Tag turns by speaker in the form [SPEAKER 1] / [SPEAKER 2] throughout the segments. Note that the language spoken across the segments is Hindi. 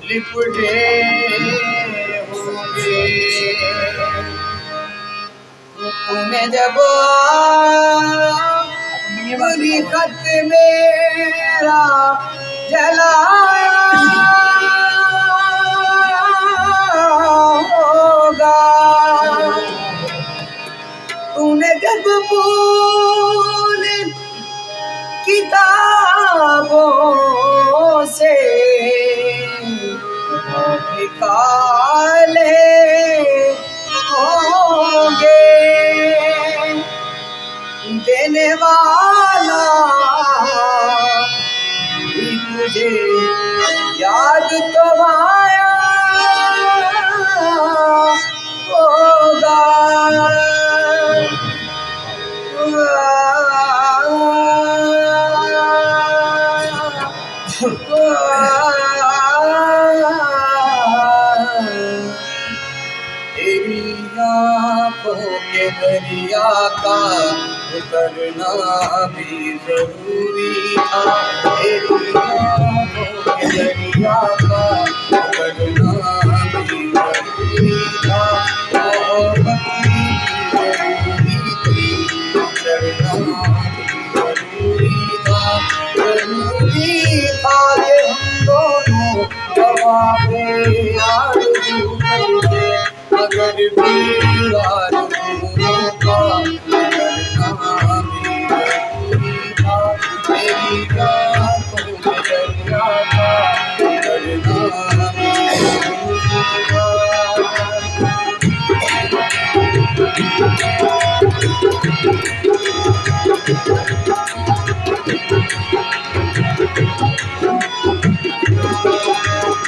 [SPEAKER 1] लिपटे होंगे तूने जब बुरी खत मेरा जलाया होगा तूने जब फूल किताबों से निकाले होंगे देने वाला भी तुझे याद तो आया होगा तेरी आँखों के दरिया का उतरना भी जरूरी था तेरी आँखों के दरिया का उतरना भी जरूरी था मोहब्बत भी जरूरी थी उतरना भी जरूरी था कि हम दोनों जवाबे आरज़ू करते मगर भी आरज़ुओं का करना भी जरूरी था तेरी आँखों के दरिया का करना भी जरूरी था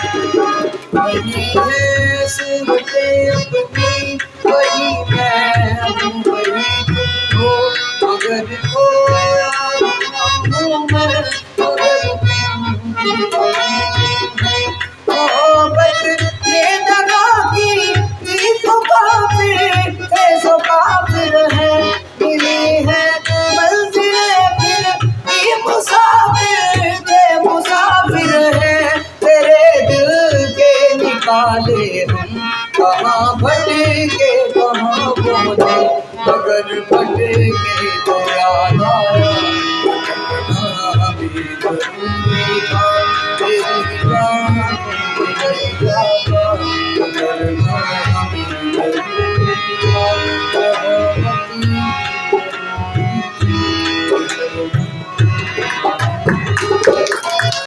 [SPEAKER 1] वही है सुनते अपनी वही मैं हूँ वही तुम हो मगर खोया हूँ मैं मगर वही मोहब्बत में दगा की सो काफिर है मिली है मंजिलें फिर भी मुसाफिर है तेरे दिल के निकाले हम कहाँ भटके कहाँ पहुँचे मगर भटके तो याद आया भटकना भी जरूरी था